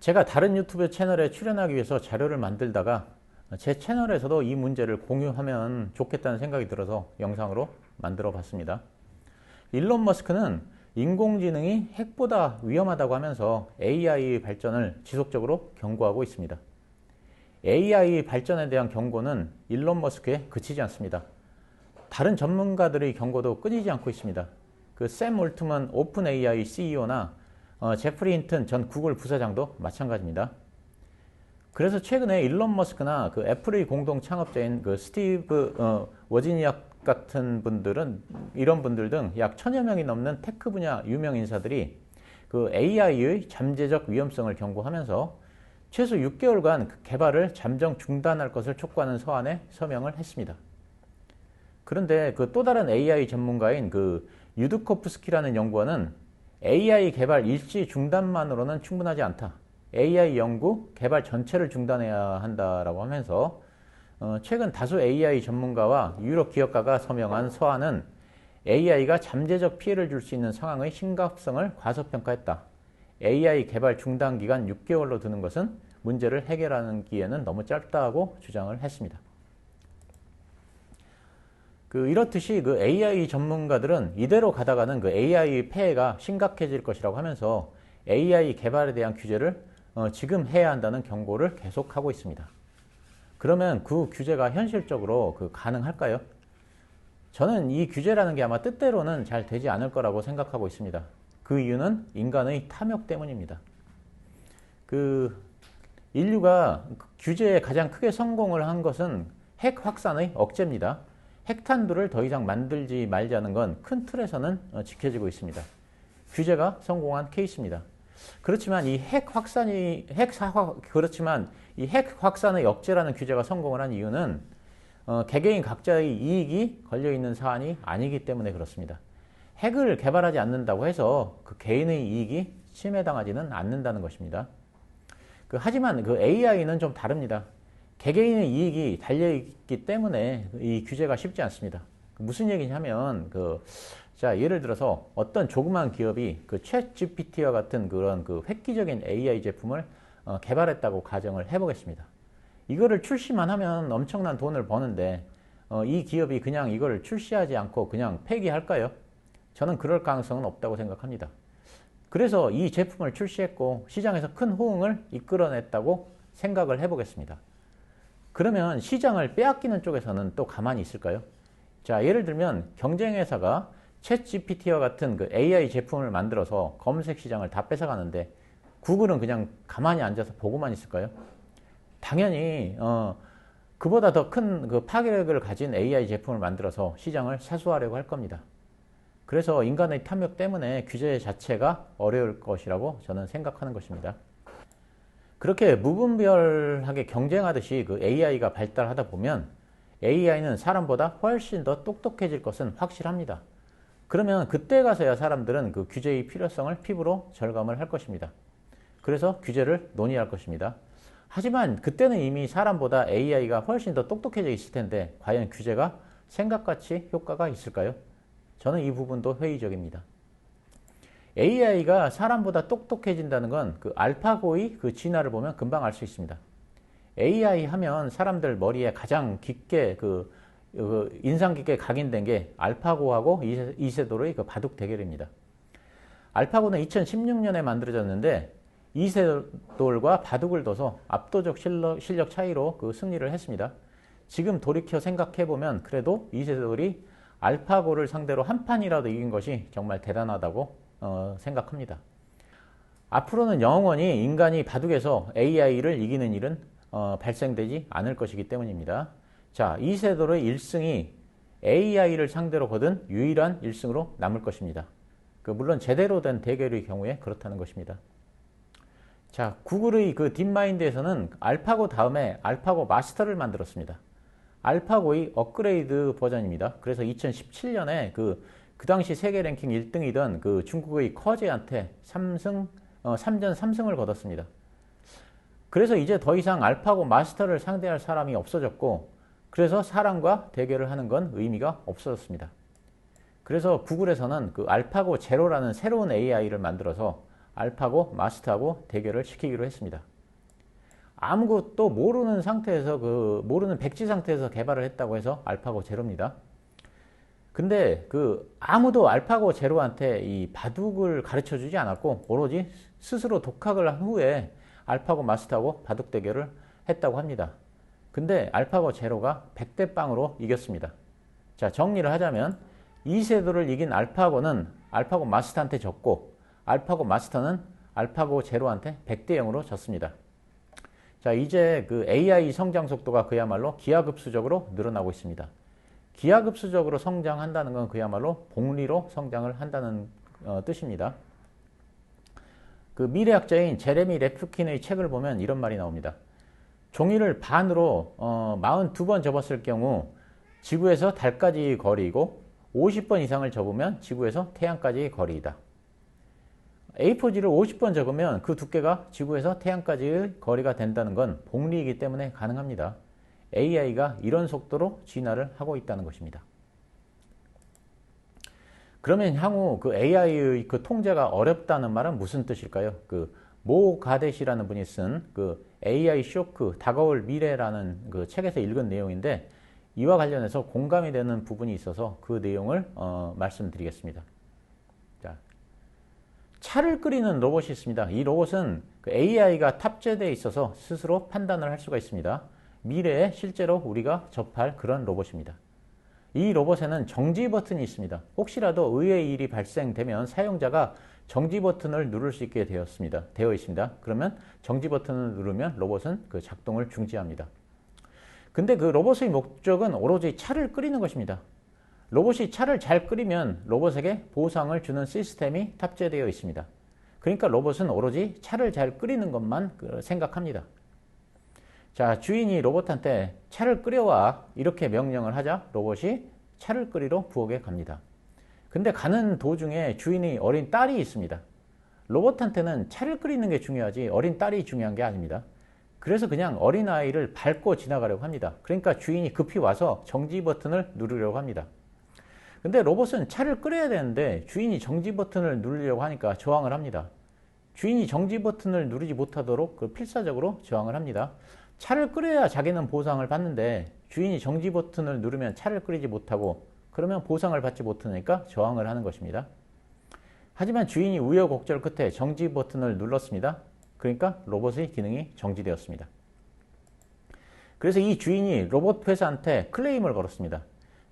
제가 다른 유튜브 채널에 출연하기 위해서 자료를 만들다가 제 채널에서도 이 문제를 공유하면 좋겠다는 생각이 들어서 영상으로 만들어 봤습니다. 일론 머스크는 인공지능이 핵보다 위험하다고 하면서 AI 발전을 지속적으로 경고하고 있습니다. AI 발전에 대한 경고는 일론 머스크에 그치지 않습니다. 다른 전문가들의 경고도 끊이지 않고 있습니다. 그 샘 올트먼 오픈 AI CEO나 제프리 힌튼 전 구글 부사장도 마찬가지입니다. 그래서 최근에 일론 머스크나 그 애플의 공동 창업자인 그 스티브 워지니악 같은 분들은 이런 분들 등 약 1000여 명이 넘는 테크 분야 유명 인사들이 그 AI의 잠재적 위험성을 경고하면서 최소 6개월간 그 개발을 잠정 중단할 것을 촉구하는 서한에 서명을 했습니다. 그런데 그 또 다른 AI 전문가인 그 유드코프스키라는 연구원은 AI 개발 일시 중단만으로는 충분하지 않다. AI 연구, 개발 전체를 중단해야 한다라고 하면서 최근 다수 AI 전문가와 유럽 기업가가 서명한 서한은 AI가 잠재적 피해를 줄 수 있는 상황의 심각성을 과소평가했다. AI 개발 중단 기간 6개월로 두는 것은 문제를 해결하기에는 너무 짧다고 주장을 했습니다. 이렇듯이 그 AI 전문가들은 이대로 가다가는 그 AI 폐해가 심각해질 것이라고 하면서 AI 개발에 대한 규제를 지금 해야 한다는 경고를 계속하고 있습니다. 그러면 그 규제가 현실적으로 가능할까요? 저는 이 규제라는 게 아마 뜻대로는 잘 되지 않을 거라고 생각하고 있습니다. 그 이유는 인간의 탐욕 때문입니다. 인류가 규제에 가장 크게 성공을 한 것은 핵 확산의 억제입니다. 핵탄두를 더 이상 만들지 말자는 건 큰 틀에서는 지켜지고 있습니다. 규제가 성공한 케이스입니다. 그렇지만 이 핵 확산의 억제라는 규제가 성공을 한 이유는 개개인 각자의 이익이 걸려있는 사안이 아니기 때문에 그렇습니다. 핵을 개발하지 않는다고 해서 그 개인의 이익이 침해당하지는 않는다는 것입니다. 하지만 AI는 좀 다릅니다. 개개인의 이익이 달려있기 때문에 이 규제가 쉽지 않습니다. 무슨 얘기냐면 자, 예를 들어서 어떤 조그만 기업이 챗 GPT와 같은 그런 획기적인 AI 제품을 개발했다고 가정을 해보겠습니다. 이거를 출시만 하면 엄청난 돈을 버는데 이 기업이 그냥 이걸 출시하지 않고 그냥 폐기할까요? 저는 그럴 가능성은 없다고 생각합니다. 그래서 이 제품을 출시했고 시장에서 큰 호응을 이끌어냈다고 생각을 해보겠습니다. 그러면 시장을 빼앗기는 쪽에서는 또 가만히 있을까요? 자, 예를 들면 경쟁회사가 챗 GPT와 같은 AI 제품을 만들어서 검색 시장을 다 뺏어가는데 구글은 그냥 가만히 앉아서 보고만 있을까요? 당연히 그보다 더 큰 파괴력을 가진 AI 제품을 만들어서 시장을 사수하려고 할 겁니다. 그래서 인간의 탐욕 때문에 규제 자체가 어려울 것이라고 저는 생각하는 것입니다. 그렇게 무분별하게 경쟁하듯이 AI가 발달하다 보면 AI는 사람보다 훨씬 더 똑똑해질 것은 확실합니다. 그러면 그때 가서야 사람들은 규제의 필요성을 피부로 절감을 할 것입니다. 그래서 규제를 논의할 것입니다. 하지만 그때는 이미 사람보다 AI가 훨씬 더 똑똑해져 있을 텐데 과연 규제가 생각같이 효과가 있을까요? 저는 이 부분도 회의적입니다. AI가 사람보다 똑똑해진다는 건 알파고의 진화를 보면 금방 알 수 있습니다. AI 하면 사람들 머리에 가장 깊게 인상 깊게 각인된 게 알파고하고 이세돌의 바둑 대결입니다. 알파고는 2016년에 만들어졌는데 이세돌과 바둑을 둬서 압도적 실력 차이로 승리를 했습니다. 지금 돌이켜 생각해보면 그래도 이세돌이 알파고를 상대로 한 판이라도 이긴 것이 정말 대단하다고 생각합니다. 앞으로는 영원히 인간이 바둑에서 AI를 이기는 일은 발생되지 않을 것이기 때문입니다. 자, 이세돌의 1승이 AI를 상대로 거둔 유일한 1승으로 남을 것입니다. 물론 제대로 된 대결의 경우에 그렇다는 것입니다. 자, 구글의 딥마인드에서는 알파고 다음에 알파고 마스터를 만들었습니다. 알파고의 업그레이드 버전입니다. 그래서 2017년에 그 당시 세계 랭킹 1등이던 중국의 커제한테 3전 3승을 거뒀습니다. 그래서 이제 더 이상 알파고 마스터를 상대할 사람이 없어졌고 그래서 사람과 대결을 하는 건 의미가 없어졌습니다. 그래서 구글에서는 알파고 제로라는 새로운 AI를 만들어서 알파고 마스터하고 대결을 시키기로 했습니다. 아무것도 모르는 상태에서 모르는 백지 상태에서 개발을 했다고 해서 알파고 제로입니다. 근데 아무도 알파고 제로한테 이 바둑을 가르쳐 주지 않았고 오로지 스스로 독학을 한 후에 알파고 마스터하고 바둑 대결을 했다고 합니다. 근데 알파고 제로가 100대 0으로 이겼습니다. 자, 정리를 하자면 이세돌을 이긴 알파고는 알파고 마스터한테 졌고 알파고 마스터는 알파고 제로한테 100대 0으로 졌습니다. 자, 이제 AI 성장 속도가 그야말로 기하급수적으로 늘어나고 있습니다. 기하급수적으로 성장한다는 건 그야말로 복리로 성장을 한다는 뜻입니다. 미래학자인 제레미 레프킨의 책을 보면 이런 말이 나옵니다. 종이를 반으로 42번 접었을 경우 지구에서 달까지 거리이고 50번 이상을 접으면 지구에서 태양까지 거리이다. A4지를 50번 접으면 그 두께가 지구에서 태양까지의 거리가 된다는 건 복리이기 때문에 가능합니다. AI가 이런 속도로 진화를 하고 있다는 것입니다. 그러면 향후 AI의 통제가 어렵다는 말은 무슨 뜻일까요? 모 가데시라는 분이 쓴 AI 쇼크 다가올 미래라는 책에서 읽은 내용인데 이와 관련해서 공감이 되는 부분이 있어서 그 내용을 말씀드리겠습니다. 자, 차를 끓이는 로봇이 있습니다. 이 로봇은 AI가 탑재되어 있어서 스스로 판단을 할 수가 있습니다. 미래에 실제로 우리가 접할 그런 로봇입니다. 이 로봇에는 정지 버튼이 있습니다. 혹시라도 의외의 일이 발생되면 사용자가 정지 버튼을 누를 수 있게 되어 있습니다. 그러면 정지 버튼을 누르면 로봇은 작동을 중지합니다. 근데 로봇의 목적은 오로지 차를 끓이는 것입니다. 로봇이 차를 잘 끓이면 로봇에게 보상을 주는 시스템이 탑재되어 있습니다. 그러니까 로봇은 오로지 차를 잘 끓이는 것만 생각합니다. 자, 주인이 로봇한테 차를 끓여와 이렇게 명령을 하자 로봇이 차를 끓이러 부엌에 갑니다. 근데 가는 도중에 주인의 어린 딸이 있습니다. 로봇한테는 차를 끓이는 게 중요하지 어린 딸이 중요한 게 아닙니다. 그래서 그냥 어린아이를 밟고 지나가려고 합니다. 그러니까 주인이 급히 와서 정지 버튼을 누르려고 합니다. 근데 로봇은 차를 끓여야 되는데 주인이 정지 버튼을 누르려고 하니까 저항을 합니다. 주인이 정지 버튼을 누르지 못하도록 필사적으로 저항을 합니다. 차를 끓여야 자기는 보상을 받는데 주인이 정지 버튼을 누르면 차를 끓이지 못하고 그러면 보상을 받지 못하니까 저항을 하는 것입니다. 하지만 주인이 우여곡절 끝에 정지 버튼을 눌렀습니다. 그러니까 로봇의 기능이 정지되었습니다. 그래서 이 주인이 로봇 회사한테 클레임을 걸었습니다.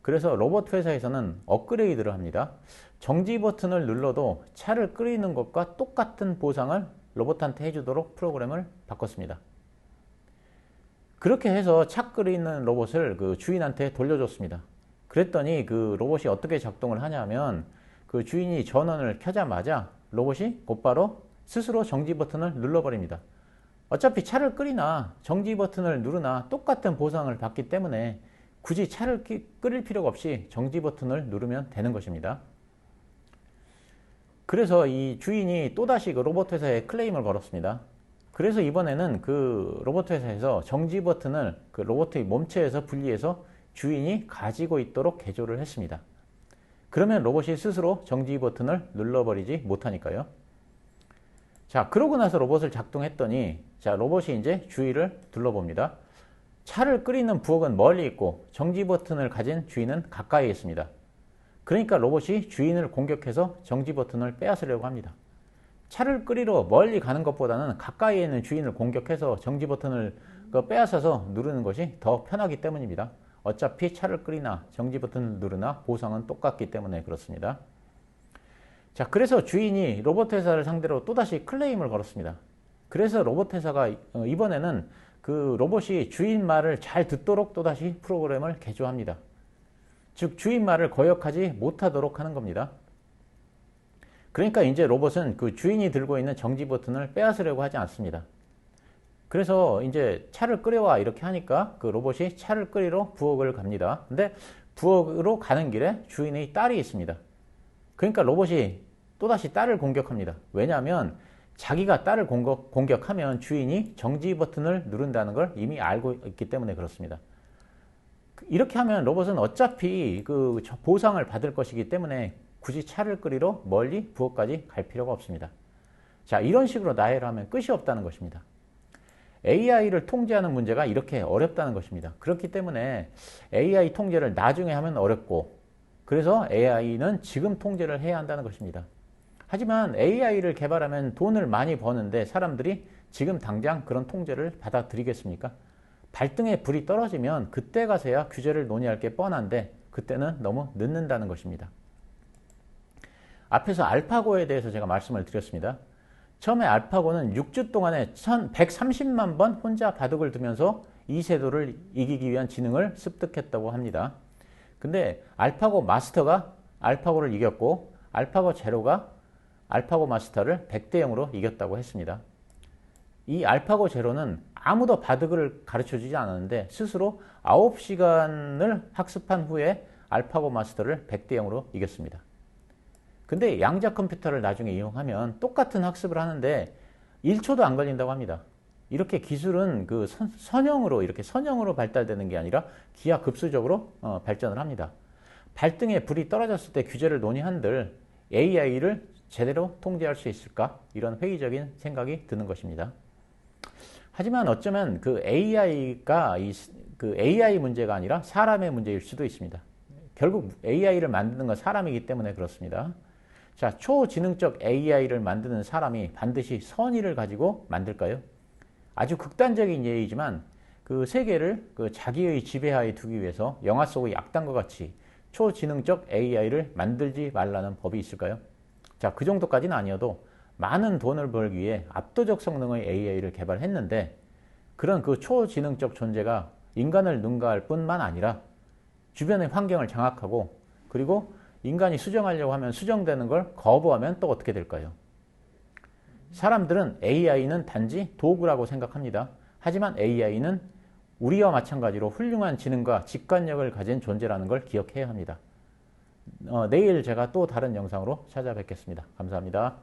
그래서 로봇 회사에서는 업그레이드를 합니다. 정지 버튼을 눌러도 차를 끓이는 것과 똑같은 보상을 로봇한테 해주도록 프로그램을 바꿨습니다. 그렇게 해서 차 끓이는 로봇을 주인한테 돌려줬습니다. 그랬더니 로봇이 어떻게 작동을 하냐면 주인이 전원을 켜자마자 로봇이 곧바로 스스로 정지 버튼을 눌러버립니다. 어차피 차를 끓이나 정지 버튼을 누르나 똑같은 보상을 받기 때문에 굳이 차를 끓일 필요가 없이 정지 버튼을 누르면 되는 것입니다. 그래서 이 주인이 또다시 로봇 회사에 클레임을 걸었습니다. 그래서 이번에는 로봇 회사에서 정지 버튼을 로봇의 몸체에서 분리해서 주인이 가지고 있도록 개조를 했습니다. 그러면 로봇이 스스로 정지 버튼을 눌러버리지 못하니까요. 자, 그러고 나서 로봇을 작동했더니 로봇이 이제 주위를 둘러봅니다. 차를 끓이는 부엌은 멀리 있고 정지 버튼을 가진 주인은 가까이 있습니다. 그러니까 로봇이 주인을 공격해서 정지 버튼을 빼앗으려고 합니다. 차를 끓이러 멀리 가는 것보다는 가까이 있는 주인을 공격해서 정지 버튼을 빼앗아서 누르는 것이 더 편하기 때문입니다. 어차피 차를 끓이나 정지 버튼을 누르나 보상은 똑같기 때문에 그렇습니다. 자, 그래서 주인이 로봇 회사를 상대로 또다시 클레임을 걸었습니다. 그래서 로봇 회사가 이번에는 로봇이 주인 말을 잘 듣도록 또다시 프로그램을 개조합니다. 즉 주인 말을 거역하지 못하도록 하는 겁니다. 그러니까 이제 로봇은 주인이 들고 있는 정지 버튼을 빼앗으려고 하지 않습니다. 그래서 이제 차를 끓여와 이렇게 하니까 로봇이 차를 끓이러 부엌을 갑니다. 근데 부엌으로 가는 길에 주인의 딸이 있습니다. 그러니까 로봇이 또다시 딸을 공격합니다. 왜냐하면 자기가 딸을 공격하면 주인이 정지 버튼을 누른다는 걸 이미 알고 있기 때문에 그렇습니다. 이렇게 하면 로봇은 어차피 보상을 받을 것이기 때문에 굳이 차를 끓이러 멀리 부엌까지 갈 필요가 없습니다. 자, 이런 식으로 나열을 하면 끝이 없다는 것입니다. AI를 통제하는 문제가 이렇게 어렵다는 것입니다. 그렇기 때문에 AI 통제를 나중에 하면 어렵고, 그래서 AI는 지금 통제를 해야 한다는 것입니다. 하지만 AI를 개발하면 돈을 많이 버는데 사람들이 지금 당장 그런 통제를 받아들이겠습니까? 발등에 불이 떨어지면 그때 가서야 규제를 논의할 게 뻔한데 그때는 너무 늦는다는 것입니다. 앞에서 알파고에 대해서 제가 말씀을 드렸습니다. 처음에 알파고는 6주 동안에 130만 번 혼자 바둑을 두면서 이세돌을 이기기 위한 지능을 습득했다고 합니다. 근데 알파고 마스터가 알파고를 이겼고 알파고 제로가 알파고 마스터를 100대 0으로 이겼다고 했습니다. 이 알파고 제로는 아무도 바둑을 가르쳐주지 않았는데 스스로 9시간을 학습한 후에 알파고 마스터를 100대 0으로 이겼습니다. 근데 양자 컴퓨터를 나중에 이용하면 똑같은 학습을 하는데 1초도 안 걸린다고 합니다. 이렇게 기술은 그 선형으로 발달되는 게 아니라 기하급수적으로 발전을 합니다. 발등에 불이 떨어졌을 때 규제를 논의한들 AI를 제대로 통제할 수 있을까? 이런 회의적인 생각이 드는 것입니다. 하지만 어쩌면 그 AI가 그 AI 문제가 아니라 사람의 문제일 수도 있습니다. 결국 AI를 만드는 건 사람이기 때문에 그렇습니다. 자, 초지능적 AI를 만드는 사람이 반드시 선의를 가지고 만들까요? 아주 극단적인 예이지만 그 세계를 그 자기의 지배하에 두기 위해서 영화 속의 악당과 같이 초지능적 AI를 만들지 말라는 법이 있을까요? 자, 그 정도까지는 아니어도 많은 돈을 벌기 위해 압도적 성능의 AI를 개발했는데 그런 그 초지능적 존재가 인간을 능가할 뿐만 아니라 주변의 환경을 장악하고 그리고 인간이 수정하려고 하면 수정되는 걸 거부하면 또 어떻게 될까요? 사람들은 AI는 단지 도구라고 생각합니다. 하지만 AI는 우리와 마찬가지로 훌륭한 지능과 직관력을 가진 존재라는 걸 기억해야 합니다. 내일 제가 또 다른 영상으로 찾아뵙겠습니다. 감사합니다.